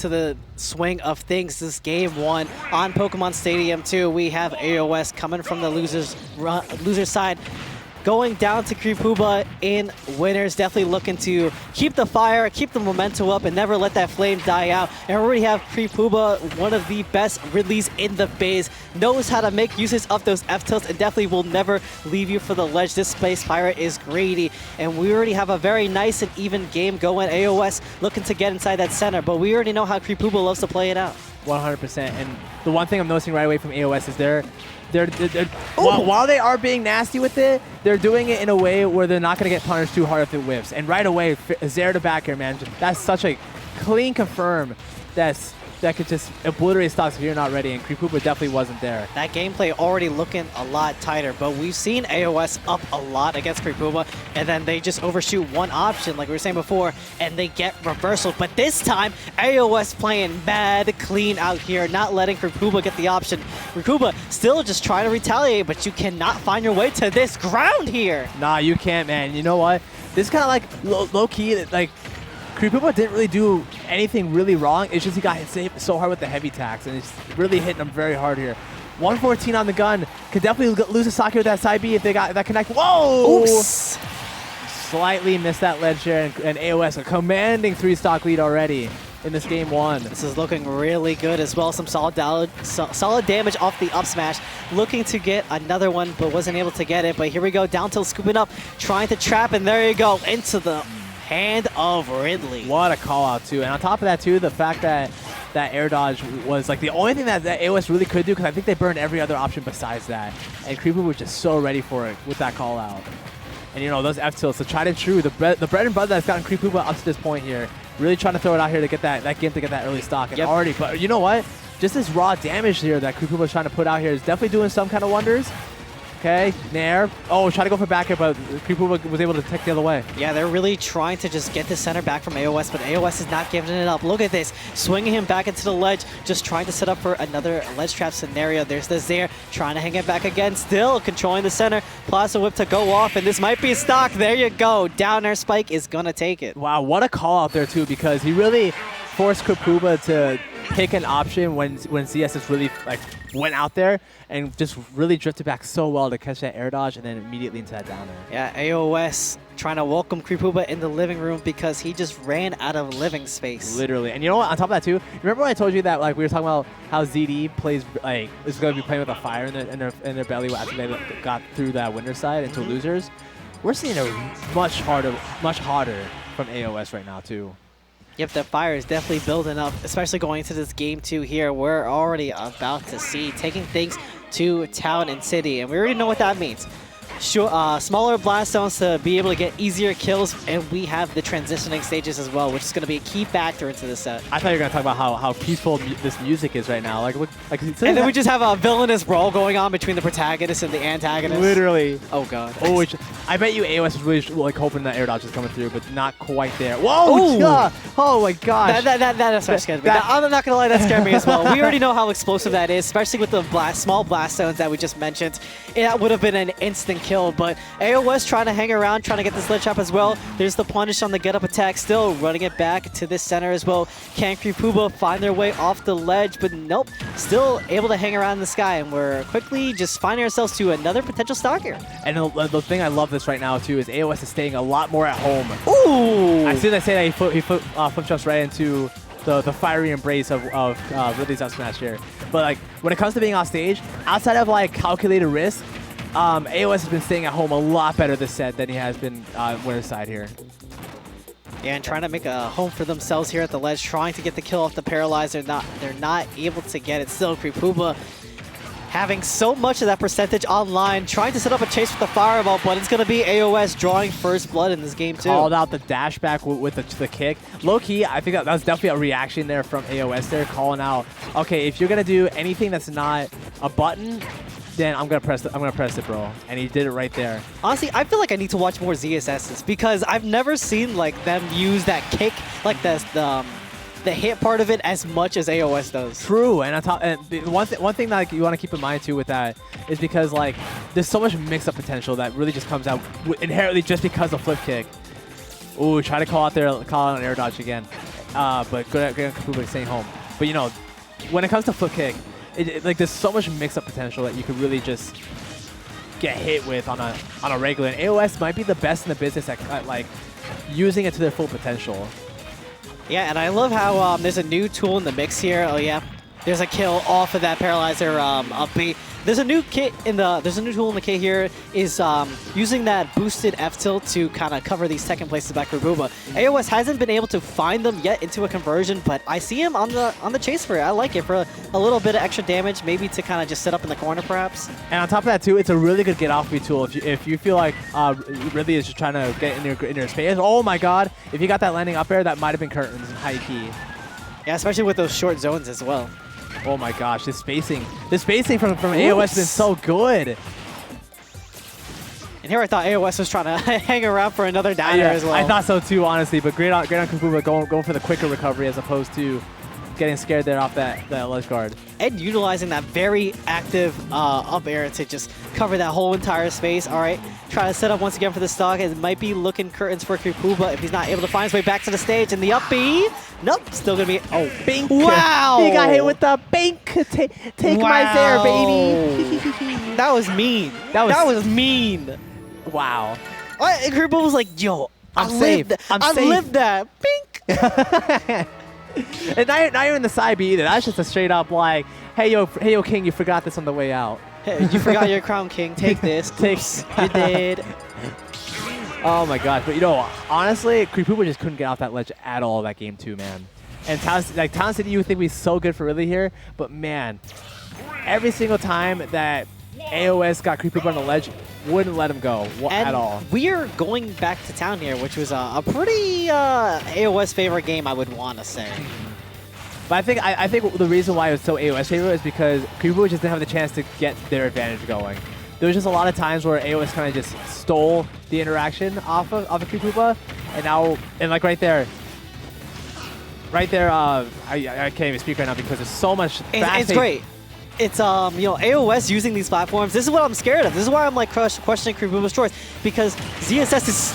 to the swing of things. This game 1 on Pokemon Stadium 2. We have AoS coming from the loser side, going down to Creepooba in winners. Definitely looking to keep the fire, keep the momentum up, and never let that flame die out. And we already have Creepooba, one of the best Ridleys in the phase, knows how to make uses of those F-tilts and definitely will never leave you for the ledge. This Space Pirate is greedy, and we already have a very nice and even game going. AoS looking to get inside that center, but we already know how Creepooba loves to play it out. 100%. And the one thing I'm noticing right away from AoS is they're while they are being nasty with it, they're doing it in a way where they're not going to get punished too hard if it whiffs. And right away, Zare to back here, man. That's such a clean confirm that could just obliterate stocks if you're not ready, and Creepooba definitely wasn't there. That gameplay already looking a lot tighter, but we've seen AoS up a lot against Creepooba, and then they just overshoot one option, like we were saying before, and they get reversals. But this time, AoS playing mad clean out here, not letting Creepooba get the option. Creepooba still just trying to retaliate, but you cannot find your way to this ground here. Nah, you can't, man. You know what? This is kind of like low-key, like, Creepooba didn't really do anything really wrong. It's just he got hit so hard with the heavy tax, and it's really hitting him very hard here. 114 on the gun. Could definitely lose a stock here with that side B if they got that connect. Whoa! Oops! Slightly missed that ledge there, and AoS a commanding 3-stock lead already in this game 1. This is looking really good as well. Some solid damage off the up smash. Looking to get another one, but wasn't able to get it. But here we go, down tilt scooping up, trying to trap, and there you go, into the hand of Ridley. What a call out too. And on top of that too, the fact that that air dodge was like the only thing that AoS really could do, because I think they burned every other option besides that. And Creepooba was just so ready for it with that call out. And you know, those F-tilts, the tried and true, the bread and butter that's gotten Creepooba up to this point here. Really trying to throw it out here to get that gimp to get that early stock. And already, but you know what? Just this raw damage here that Creepooba is trying to put out here is definitely doing some kind of wonders. Okay, Nair. Oh, trying to go for back here, but Creepooba was able to take the other way. Yeah, they're really trying to just get the center back from AoS, but AoS is not giving it up. Look at this, swinging him back into the ledge, just trying to set up for another ledge trap scenario. There's the Zare, trying to hang it back again, still controlling the center. Plaza Whip to go off, and this might be stock. There you go. Down air spike is gonna take it. Wow, what a call out there too, because he really forced Creepooba to pick an option when ZSS really like went out there and just really drifted back so well to catch that air dodge and then immediately into that down air. Yeah, AoS trying to welcome Creepooba in the living room because he just ran out of living space. Literally. And you know what, on top of that too, remember when I told you that like we were talking about how ZD plays like is going to be playing with a fire in their belly after they got through that winner side into losers? We're seeing a much harder from AoS right now too. Yep, the fire is definitely building up, especially going into this game 2 here. We're already about to see taking things to town and city, and we already know what that means. Sure, smaller blast zones to be able to get easier kills, and we have the transitioning stages as well, which is going to be a key factor into the set. I thought you were going to talk about how peaceful this music is right now. Like and then we just have a villainous brawl going on between the protagonist and the antagonist. Literally. Oh god. Oh, I bet you AoS was really like hoping that air dodge was coming through, but not quite there. Whoa! Yeah. Oh my gosh. That scared me. I'm not gonna lie, that scared me as well. We already know how explosive that is, especially with the small blast zones that we just mentioned. It would have been an instant kill, but AoS trying to hang around, trying to get this ledge trap as well. There's the punish on the get up attack, still running it back to this center as well. Can Creepooba find their way off the ledge? But nope, still able to hang around in the sky, and we're quickly just finding ourselves to another potential stock here. And the thing I love this right now too is AoS is staying a lot more at home. Ooh! As soon as I say that, he flip jumps right into the fiery embrace of Ridley's up smash here. But like when it comes to being off stage, outside of like calculated risk, AoS has been staying at home a lot better this set than he has been on winner's side here. Yeah, and trying to make a home for themselves here at the ledge, trying to get the kill off the paralyze. They're not able to get it. Still, Creepooba having so much of that percentage online, trying to set up a chase with the fireball, but it's going to be AoS drawing first blood in this game too. Called out the dash back with the kick. Low-key, I think that was definitely a reaction there from AoS there, calling out, okay, if you're going to do anything that's not a button, then I'm gonna press it, bro. And he did it right there. Honestly, I feel like I need to watch more ZSSs because I've never seen like them use that kick, like the hit part of it as much as AoS does. True, and one thing that like, you want to keep in mind too with that is because like there's so much mix-up potential that really just comes out inherently just because of flip kick. Ooh, try to call out an air dodge again. but good on Creepooba staying home. But you know, when it comes to flip kick, like there's so much mix-up potential that you could really just get hit with on a regular. And AoS might be the best in the business at like using it to their full potential. Yeah, and I love how there's a new tool in the mix here. Oh yeah, there's a kill off of that paralyzer up B. There's a new tool in the kit here is using that boosted F tilt to kind of cover these second places by Creepooba. AoS hasn't been able to find them yet into a conversion, but I see him on the chase for it. I like it for a little bit of extra damage, maybe to kind of just sit up in the corner perhaps. And on top of that too, it's a really good get off me tool if you feel like Ridley is just trying to get in your space. Oh my God! If you got that landing up air, that might have been curtains and high key. Yeah, especially with those short zones as well. Oh my gosh, this spacing from AoS has been so good. And here I thought AoS was trying to hang around for another downer as well. I thought so too, honestly. But great on Creepooba going for the quicker recovery as opposed to getting scared there off that ledge guard. And utilizing that very active up air to just cover that whole entire space. All right, try to set up once again for the stock. It might be looking curtains for Creepooba if he's not able to find his way back to the stage. And the up B, nope, still gonna be, oh, bink. Wow. He got hit with the bink. Take my there, baby. That was mean. That was mean. Wow. And Creepooba was like, yo, I'm safe. I lived that. Bink. And now you're in the side B either. That's just a straight up like, hey yo king, you forgot this on the way out. Hey, you forgot your crown, king. Take this. You did. Oh my gosh, but you know, honestly, Creepooba just couldn't get off that ledge at all that game too, man. And Town City, you would think we'd be so good for Ridley here, but man, every single time that AoS got Creepooba on the ledge, wouldn't let him go at all. We are going back to town here, which was a pretty AoS favorite game, I would want to say. But I think the reason why it was so AoS favorite is because Creepooba just didn't have the chance to get their advantage going. There was just a lot of times where AoS kind of just stole the interaction off of Creepooba, and like right there, I can't even speak right now because there's so much. It's great. It's you know, AoS using these platforms. This is what I'm scared of. This is why I'm like questioning Creepooba's choice, because ZSS is.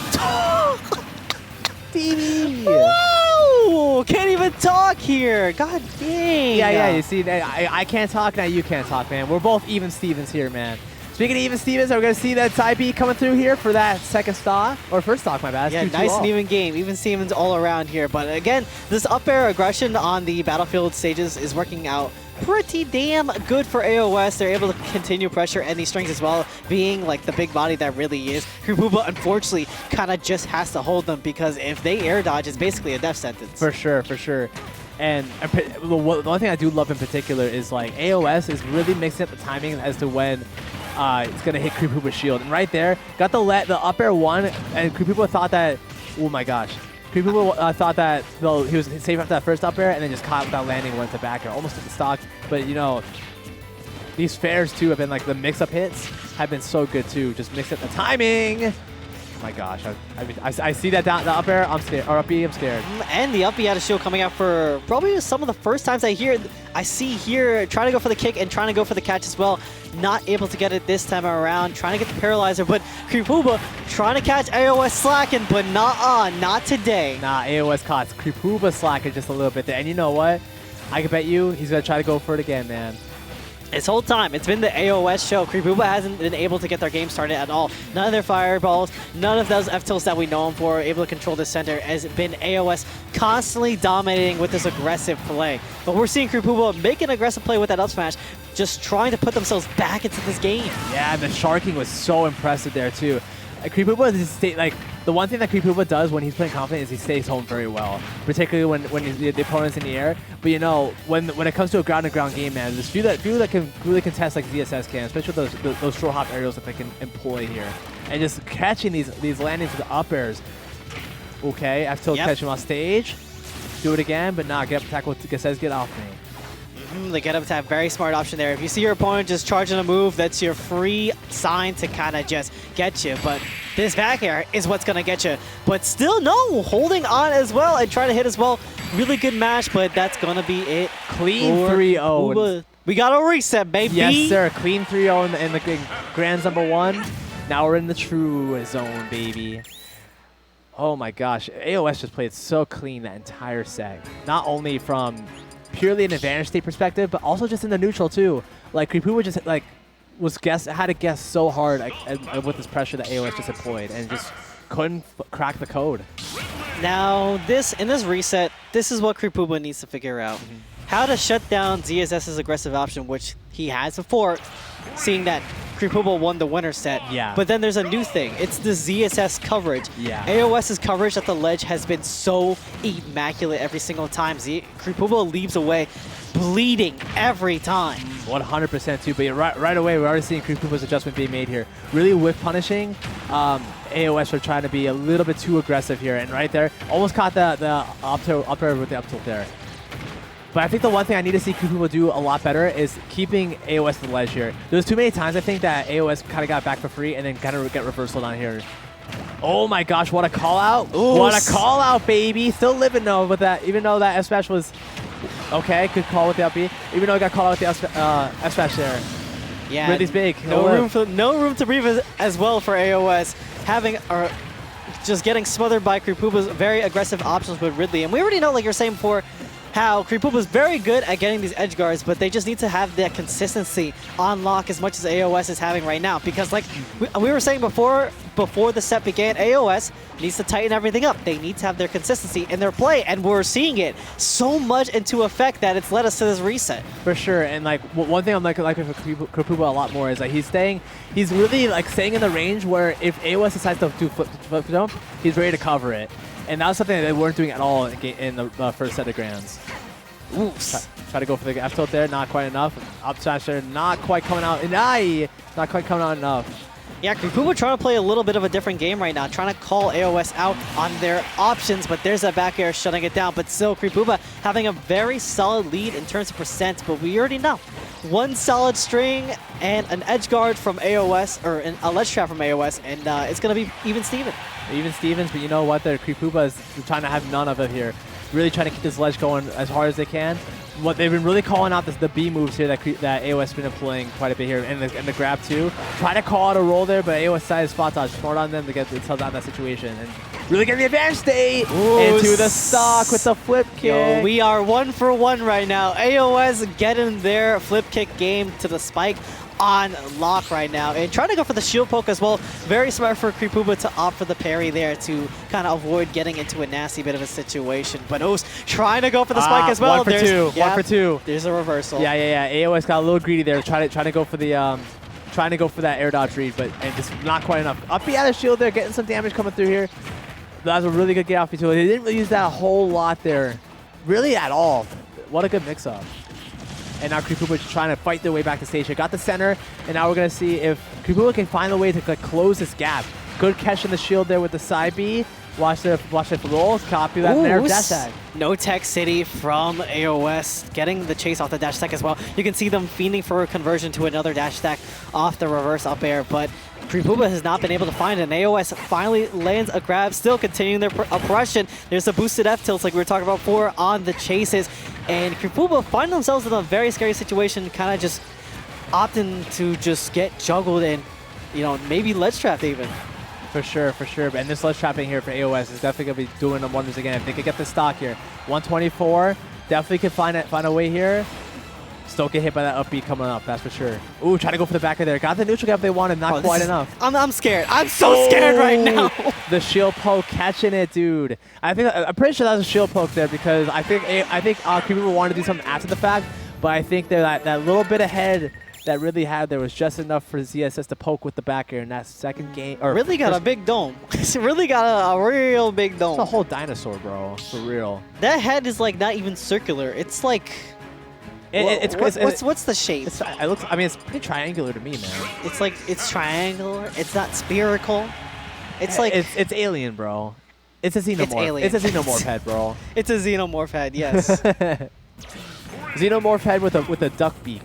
Whoa! Can't even talk here. God dang. Yeah. You see, I can't talk now. You can't talk, man. We're both even Stevens here, man. Speaking of even Stevens, are we gonna see that side B coming through here for that second stock or first stock? My bad. Yeah, nice and even game. Even Stevens all around here. But again, this up air aggression on the battlefield stages is working out pretty damn good for AoS. They're able to continue pressure and these strings as well, being like the big body that really is. Creepooba, unfortunately, kind of just has to hold them because if they air dodge, it's basically a death sentence. For sure. And the one thing I do love in particular is like AoS is really mixing up the timing as to when it's going to hit Creepooba's shield. And right there, got the up air one, and Creepooba thought that, oh my gosh. Creepooba thought that he was safe after that first up air and then just caught without landing, went to back air, almost at the stock. But you know, these fairs too have been like the mix-up hits have been so good too. Just mix up the timing. Oh my gosh, I see that down the up air, I'm scared. Or up B, I'm scared. And the up B had a shield coming out for probably some of the first times I see here trying to go for the kick and trying to go for the catch as well. Not able to get it this time around, trying to get the paralyzer, but Creepooba trying to catch AoS slacking, but not today. Nah, AoS caught Creepooba slacking just a little bit there. And you know what? I can bet you he's going to try to go for it again, man. This whole time, it's been the AoS show. Creepooba hasn't been able to get their game started at all. None of their fireballs, none of those F-tilts that we know them for, able to control the center, has been AoS constantly dominating with this aggressive play. But we're seeing Creepooba make an aggressive play with that up smash, just trying to put themselves back into this game. Yeah, the sharking was so impressive there too. Creepooba is like the one thing that Creepooba does when he's playing confident is he stays home very well, particularly when the opponent's in the air. But you know, when it comes to a ground-to-ground game, man, there's few that can really contest like ZSS can, especially with those short hop aerials that they can employ here, and just catching these landings with the up airs. Okay, I still catch him off stage. Do it again, but nah, get up attack. What says get off me. The get up attack, very smart option there. If you see your opponent just charging a move, that's your free sign to kind of just get you. But this back air is what's going to get you. But still, no, holding on as well and trying to hit as well. Really good match, but that's going to be it. Clean 3-0. We got a reset, baby. Yes, sir. Clean 3-0 in the Grands #1. Now we're in the true zone, baby. Oh my gosh, AoS just played so clean that entire set. Not only from purely an advantage state perspective, but also just in the neutral too. Like Creepooba just like had to guess so hard with this pressure that AoS just employed, and just couldn't crack the code. Now in this reset, this is what Creepooba needs to figure out. How to shut down ZSS's aggressive option, which he has before, seeing that Creepooba won the winner set. Yeah. But then there's a new thing. It's the ZSS coverage. Yeah. AoS's coverage at the ledge has been so immaculate every single time. Creepooba leaves away bleeding every time. 100% too, but right away we're already seeing Creepooba's adjustment being made here. Really whiff punishing. AoS are trying to be a little bit too aggressive here, and right there, almost caught the up air with the up tilt there. But I think the one thing I need to see Creepooba do a lot better is keeping AoS to the ledge here. There's too many times I think that AoS kind of got back for free and then kind of get reversal down here. Oh my gosh, what a call out. Ooh, what a call out, baby. Still living though with that, even though that S-Smash was okay, good call with the up B. Even though he got called out with the S-Smash there. Yeah. Ridley's big. No room to breathe as well for AoS. Just getting smothered by Creepooba's very aggressive options with Ridley. And we already know, like you're saying before, how Creepooba's very good at getting these edge guards, but they just need to have that consistency on lock as much as AoS is having right now. Because like we were saying before the set began, AoS needs to tighten everything up. They need to have their consistency in their play, and we're seeing it so much into effect that it's led us to this reset. For sure, and like one thing I'm like for Creepooba a lot more is like he's really like staying in the range where if AoS decides to do flip jump, he's ready to cover it. And that was something that they weren't doing at all in the first set of grands. Ooh. Try to go for the F tilt there, not quite enough. Up smash there, not quite coming out. Not quite coming out enough. Yeah, Creepooba trying to play a little bit of a different game right now, trying to call AoS out on their options, but there's that back air shutting it down. But still, Creepooba having a very solid lead in terms of percent, but we already know. One solid string and an edge guard from AoS, or a ledge trap from AoS, and it's going to be even Steven. Even Stevens, but you know what? Creepooba is trying to have none of it here. Really trying to keep this ledge going as hard as they can. What they've been really calling out the B moves here that AoS has been employing quite a bit here, and the grab too. Trying to call out a roll there, but AoS decided spot dodge. Smart on them to get themselves out of that situation. And really getting the advantage state into the stock with the flip kick. Yo, we are 1 for 1 right now. AoS getting their flip kick game to the spike on lock right now, and trying to go for the shield poke as well. Very smart for Creepooba to opt for the parry there to kind of avoid getting into a nasty bit of a situation. But OOS trying to go for the spike as well. 1 for 2. Yeah, 1 for 2. There's a reversal. Yeah. AoS got a little greedy there, trying to go for the trying to go for that air dodge read, but just not quite enough. Up the other shield there, getting some damage coming through here. That was a really good get off utility. They didn't really use that a whole lot there, really at all. What a good mix up. And now Creepooba just trying to fight their way back to stage here. Got the center, and now we're going to see if Creepooba can find a way to close this gap. Good catch in the shield there with the side B. Watch it roll. Copy that there. Dash tag. No Tech City from AoS, getting the chase off the dash stack as well. You can see them fiending for a conversion to another dash stack off the reverse up air, but Creepooba has not been able to find it, and AoS finally lands a grab, still continuing their oppression. There's a boosted F tilts like we were talking about before on the chases, and Creepooba find themselves in a very scary situation, kind of just opting to just get juggled and, you know, maybe ledge trapped even. For sure. And this ledge trapping here for AoS is definitely going to be doing them wonders again. If they could get the stock here. 124, definitely could find a way here. Still get hit by that upbeat coming up, that's for sure. Ooh, trying to go for the backer there. Got the neutral gap they wanted, not quite enough. I'm scared. I'm so scared right now. The shield poke catching it, dude. I'm pretty sure that was a shield poke there because I think Creepooba wanted to do something after the fact, but I think that little bit ahead that Ridley had there was just enough for ZSS to poke with the back air in that second game. Or Ridley got a big dome. Really got a real big dome. It's a whole dinosaur, bro. For real. That head is like not even circular. It's like... What's the shape? It's pretty triangular to me, man. It's like, it's triangular. It's not spherical. It's like... It's alien, bro. It's a xenomorph. It's alien. It's a xenomorph head, bro. It's a xenomorph head, yes. Xenomorph head with a duck beak.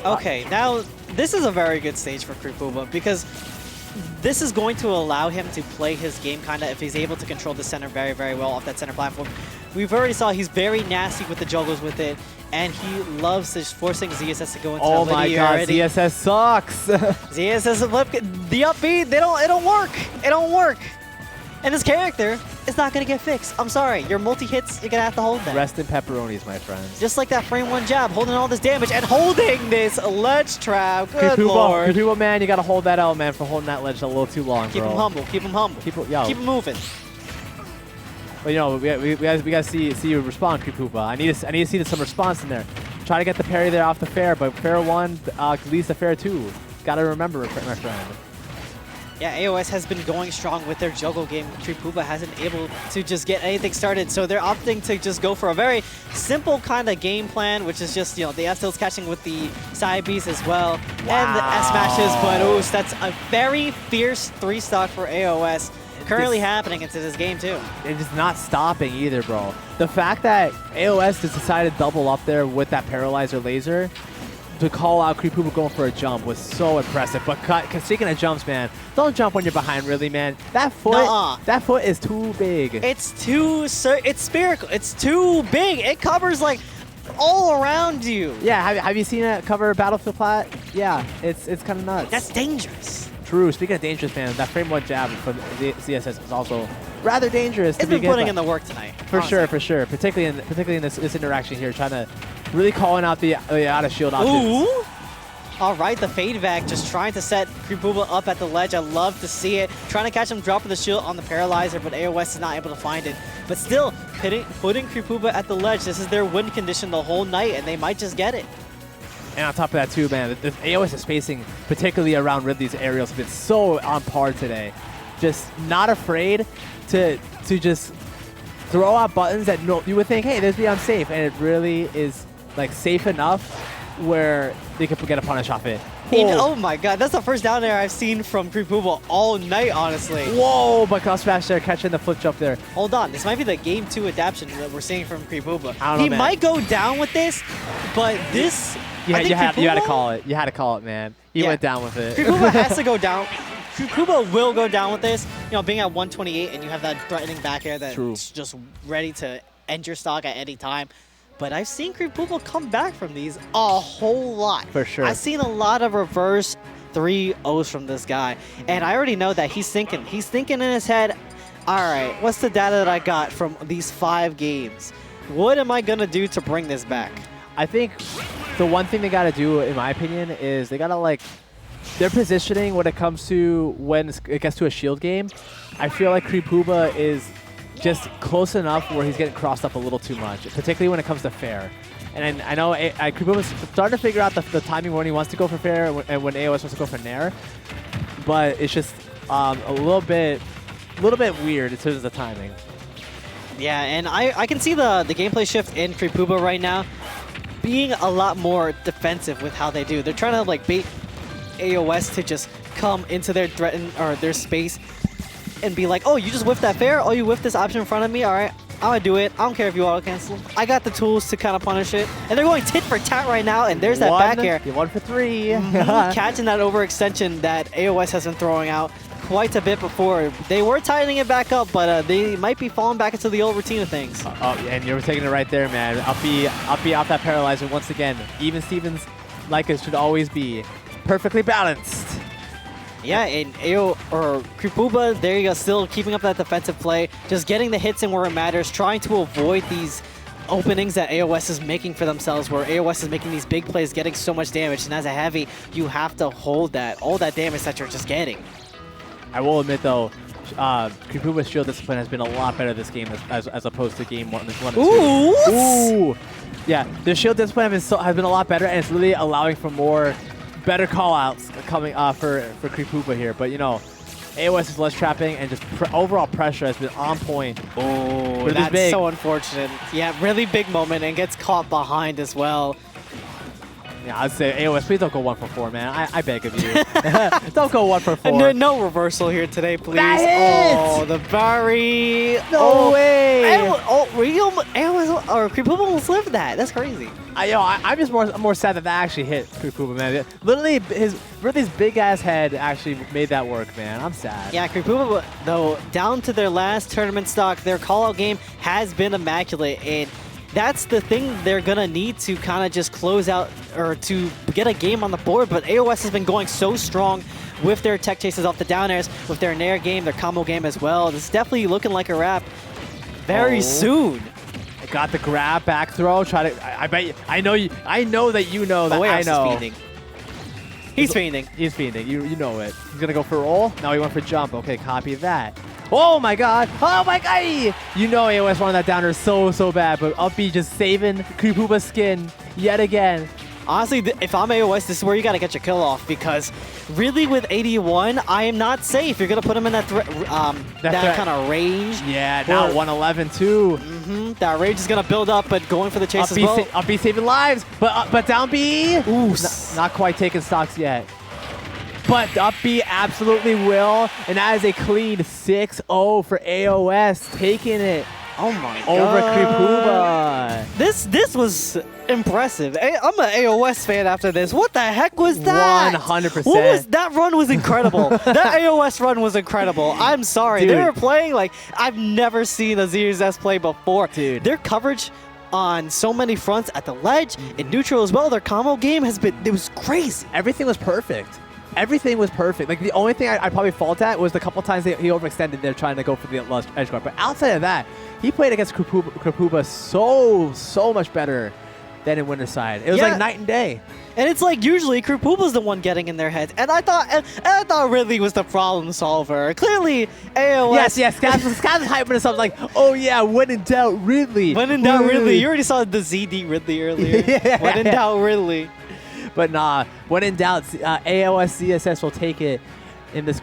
Okay, now this is a very good stage for Creepooba because this is going to allow him to play his game kind of if he's able to control the center very, very well off that center platform. We've already saw he's very nasty with the juggles with it, and he loves just forcing ZSS to go into oh my god, ZSS sucks. ZSS, the up B, it don't work. It don't work. And this character is not going to get fixed. I'm sorry. Your multi-hits, you're going to have to hold that. Rest in pepperonis, my friends. Just like that frame 1 jab, holding all this damage and holding this ledge trap. Good lord. Creepooba, man, you got to hold that L, man, for holding that ledge a little too long, Keep him humble. Keep him humble. Keep him moving. But you know, we gotta see you respond, Creepooba. I need to see some response in there. Try to get the parry there off the fair, but fair 1 leads to fair 2. Gotta remember, my friend. Yeah, AoS has been going strong with their juggle game. Creepooba hasn't able to just get anything started, so they're opting to just go for a very simple kind of game plan, which is just, you know, the F tilts catching with the side Bs as well, and the S smashes. But ooh, that's a very fierce 3-stock for AoS. Currently happening into this game too. It's just not stopping either, bro. The fact that AoS just decided to double up there with that paralyzer laser to call out Creepooba going for a jump was so impressive. But speaking of jumps, man, don't jump when you're behind, really, man. That foot is too big. It's spherical. It's too big. It covers like all around you. Yeah, have you seen it cover Battlefield Plat? Yeah, it's kind of nuts. That's dangerous. True. Speaking of dangerous, man, that frame 1 jab from the ZSS is also rather dangerous. It's been putting in the work tonight. For sure. Particularly in this interaction here, trying to really calling out the out of shield options. Ooh. All right, the fade back, just trying to set Creepooba up at the ledge. I love to see it. Trying to catch him dropping the shield on the paralyzer, but AoS is not able to find it. But still, putting Creepooba at the ledge. This is their win condition the whole night, and they might just get it. And on top of that too, man, the AoS spacing, particularly around Ridley's aerials, has been so on par today. Just not afraid to just throw out buttons that you would think, hey, this would be unsafe, and it really is like safe enough where they could get a punish off it. Oh my god, that's the first down air I've seen from Creepooba all night, honestly. Whoa, but cross smash there, catching the flip jump there. Hold on, this might be the game 2 adaptation that we're seeing from Creepooba. I don't know, he man. might go down with this, but this... You had to call it. You had to call it, man. You went down with it. Creepooba has to go down. Creepooba will go down with this. You know, being at 128 and you have that threatening back air that's just ready to end your stock at any time. But I've seen Creepooba come back from these a whole lot. For sure. I've seen a lot of reverse 3-0s from this guy. And I already know that he's thinking. He's thinking in his head, all right, what's the data that I got from these 5 games? What am I going to do to bring this back? I think the one thing they got to do, in my opinion, is they got to, like, their positioning when it comes to when it gets to a shield game. I feel like Creepooba is just close enough where he's getting crossed up a little too much, particularly when it comes to fair. And I know Creepooba's starting to figure out the timing when he wants to go for fair and when AoS wants to go for nair. But it's just a little bit weird in terms of the timing. Yeah, and I can see the gameplay shift in Creepooba right now being a lot more defensive with how they do. They're trying to like bait AoS to just come into their their space and be like, oh, you just whiffed that fair? Oh, you whiffed this option in front of me? All right, I'm gonna do it. I don't care if you auto cancel. I got the tools to kind of punish it. And they're going tit for tat right now, and there's that back air. 1 for 3. Catching that overextension that AoS has been throwing out quite a bit before. They were tightening it back up, but they might be falling back into the old routine of things. And you're taking it right there, man. Uppy off that paralyzer once again. Even Stevens, like it should always be, perfectly balanced. Yeah, and Creepooba, there you go, still keeping up that defensive play, just getting the hits in where it matters, trying to avoid these openings that AoS is making for themselves, where AoS is making these big plays, getting so much damage, and as a heavy, you have to hold all that damage that you're just getting. I will admit, though, Creepooba's shield discipline has been a lot better this game as opposed to game 1 and 2. Ooh! Yeah, the shield discipline has been a lot better, and it's really allowing for better call-outs coming for Creepooba here. But, you know, AoS is less trapping, and just overall pressure has been on point. Oh, that's so unfortunate. Yeah, really big moment, and gets caught behind as well. Yeah, I'd say AoS, please don't go 1 for 4, man. I beg of you. Don't go 1 for 4. No reversal here today, please. Oh, the Barry. No way. AoS or Creepooba almost lived that. That's crazy. I'm just more sad that actually hit Creepooba, man. Literally, Ridley's big-ass head actually made that work, man. I'm sad. Yeah, Creepooba, though, down to their last tournament stock, their call-out game has been immaculate, and that's the thing they're going to need to kind of just close out or to get a game on the board, but AoS has been going so strong with their tech chases off the down airs, with their nair game, their combo game as well. This is definitely looking like a wrap very soon. Got the grab, back throw. Try to. I bet you. I know you. I know that you know that. I know. He's fiending. He's fiending. You know it. He's gonna go for roll. Now he went for jump. Okay, copy that. Oh my god. Oh my god. You know AoS running that downer so bad, but up B just saving Creepooba's skin yet again. Honestly, if I'm AoS, this is where you got to get your kill off, because really with 81, I am not safe. You're going to put him in that kind of range. Yeah, now 111 too. That rage is going to build up, but going for the chase as well. Up B saving lives, but down B. Ooh, not quite taking stocks yet. But up B absolutely will, and that is a clean 6-0 for AoS, taking it. Oh my god. Over Creepooba. This was impressive. I'm an AoS fan after this. What the heck was that? 100%. What was that run was incredible. That AoS run was incredible. I'm sorry. Dude. They were playing like I've never seen a ZSS play before. Dude. Their coverage on so many fronts at the ledge, in neutral as well. Their combo game has been, it was crazy. Everything was perfect. Everything was perfect. Like, the only thing I probably fault at was the couple times he overextended there trying to go for the edge guard. But outside of that, he played against Creepooba so much better than in Winterside. It was like night and day. And it's like usually Creepooba's the one getting in their heads. And I thought Ridley was the problem solver. Clearly, AoS. Yes. Scavs was hyping himself like, oh yeah, when in doubt, Ridley. When in doubt, Ridley. You already saw the ZD Ridley earlier. When in doubt, Ridley. But nah, when in doubt, AoS ZSS will take it in this